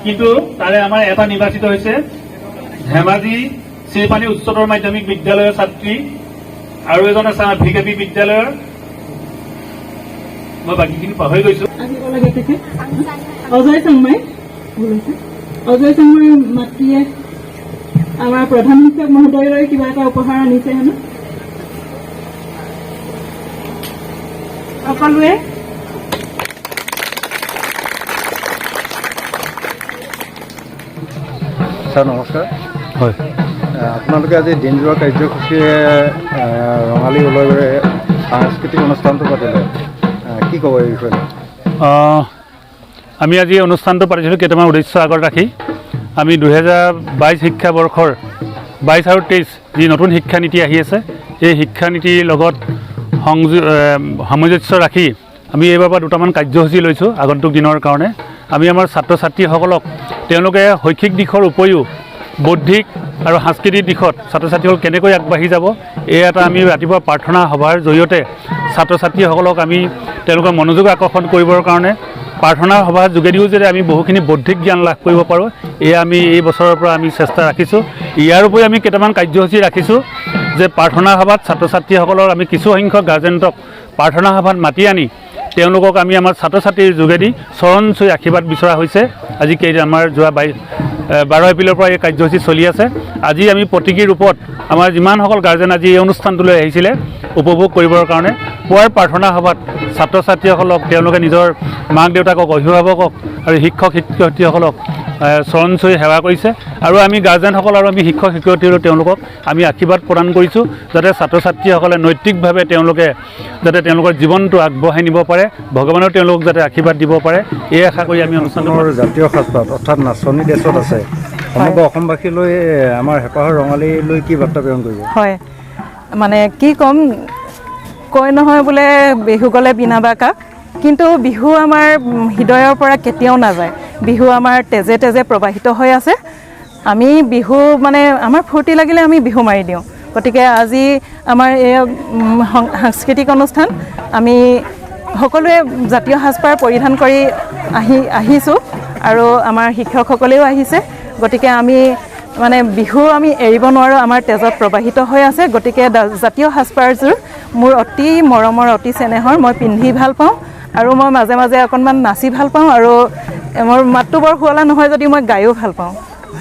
কিন্তু তাৰে আমাৰ এটা নিৰ্বাচিত হৈছে ধেমাজি শ্ৰীপানী উচ্চতৰ মাধ্যমিক বিদ্যালয়ৰ ছাত্ৰী আৰু এজন আছে আমাৰ ভিকেপি বিদ্যালয়ৰ মই বাকীখিনি পাহৰি গৈছো অজয় চাংমাই অজয় চাংমাই মাতৃয়ে আমাৰ প্ৰধান শিক্ষক মহোদয়লৈ কিবা এটা উপহাৰ আনিছে হেনো সকলোৱে ছাৰ নমস্কাৰ হয় আপোনালোকে আজি দিনজোৰা কাৰ্যসূচীৰে ৰঙালী ওলয়ৰে সাংস্কৃতিক অনুষ্ঠানটো পাতিলে কি ক'ব এই বিষয়ে আমি আজি অনুষ্ঠানটো পাতিছিলোঁ কেইটামান উদ্দেশ্য আগত ৰাখি আমি 2022 শিক্ষাবৰ্ষৰ 22 আৰু 23 যি নতুন শিক্ষানীতি আহি আছে এই শিক্ষানীতিৰ লগত সামঞ্জস্য ৰাখি আমি এইবাৰ পৰা দুটামান কাৰ্যসূচী লৈছোঁ আগন্তুক দিনৰ কাৰণে আমি আমাৰ ছাত্ৰ ছাত্ৰীসকলক তেওঁলোকে শৈক্ষিক দিশৰ উপৰিও বৌদ্ধিক আৰু সাংস্কৃতিক দিশত ছাত্ৰ ছাত্ৰীসকল কেনেকৈ আগবাঢ়ি যাব এই এটা আমি ৰাতিপুৱা প্ৰাৰ্থনা সভাৰ জৰিয়তে ছাত্ৰ ছাত্ৰীসকলক আমি তেওঁলোকৰ মনোযোগ আকৰ্ষণ কৰিবৰ কাৰণে প্ৰাৰ্থনা সভাৰ যোগেদিও যদি আমি বহুখিনি বৌদ্ধিক জ্ঞান লাভ কৰিব পাৰোঁ এয়া আমি এই বছৰৰ পৰা আমি চেষ্টা ৰাখিছোঁ ইয়াৰ উপৰি আমি কেইটামান কাৰ্যসূচী ৰাখিছোঁ যে প্ৰাৰ্থনা সভাত ছাত্ৰ ছাত্ৰীসকলৰ আমি কিছু সংখ্যক গাৰ্জেণ্টক প্ৰাৰ্থনা সভাত মাতি আনি তেওঁলোকক আমি আমাৰ ছাত্ৰ ছাত্ৰীৰ যোগেদি চৰণ চুই আশীৰ্বাদ বিচৰা হৈছে আজি আমাৰ যোৱা 12 এপ্ৰিলৰ পৰা এই কাৰ্যসূচী চলি আছে আজি আমি প্ৰতীকী ৰূপত আমাৰ যিমানসকল গাৰ্জেন আজি এই অনুষ্ঠানটোলৈ আহিছিলে উপভোগ কৰিবৰ কাৰণে পুৱাৰ প্ৰাৰ্থনা সভাত ছাত্ৰ ছাত্ৰীসকলক তেওঁলোকে নিজৰ মাক দেউতাকক অভিভাৱকক আৰু শিক্ষক শিক্ষয়িত্ৰীসকলক চৰণ চুই সেৱা কৰিছে আৰু আমি গাৰ্জেনসকল আৰু আমি শিক্ষক শিক্ষয়িত্ৰীসকলক তেওঁলোকক আমি আশীৰ্বাদ প্ৰদান কৰিছোঁ যাতে ছাত্ৰ ছাত্ৰীসকলে নৈতিকভাৱে তেওঁলোকে যাতে তেওঁলোকৰ জীৱনটো আগবঢ়াই নিব পাৰে ভগৱানেও তেওঁলোকক যাতে আশীৰ্বাদ দিব পাৰে এই আশা কৰি আমি অনুষ্ঠানৰ জাতীয় সাজপাৰ অৰ্থাৎ নাচনী ড্ৰেছত আছে সমগ্ৰ অসমবাসীলৈ আমাৰ হেঁপাহৰ ৰঙালীলৈ কি বাৰ্তা প্ৰেৰণ কৰিব হয় মানে কি ক'ম কয় নহয় বোলে বিহু গ'লে বিনা বাকা কিন্তু বিহু আমাৰ হৃদয়ৰ পৰা কেতিয়াও নাযায় বিহু আমাৰ তেজে তেজে প্ৰবাহিত হৈ আছে আমি বিহু মানে আমাৰ ফূৰ্তি লাগিলে আমি বিহু মাৰি দিওঁ গতিকে আজি আমাৰ এই সাংস্কৃতিক অনুষ্ঠান আমি সকলোৱে জাতীয় সাজপাৰ পৰিধান কৰি আহিছোঁ আৰু আমাৰ শিক্ষকসকলেও আহিছে গতিকে আমি মানে বিহু আমি এৰিব নোৱাৰোঁ আমাৰ তেজত প্ৰবাহিত হৈ আছে গতিকে জাতীয় সাজপাৰযোৰ মোৰ অতি মৰমৰ অতি চেনেহৰ মই পিন্ধি ভাল পাওঁ আৰু মই মাজে মাজে অকণমান নাচি ভাল পাওঁ আৰু মোৰ মাতটো বৰ শুৱলা নহয় যদিও মই গায়ো ভাল পাওঁ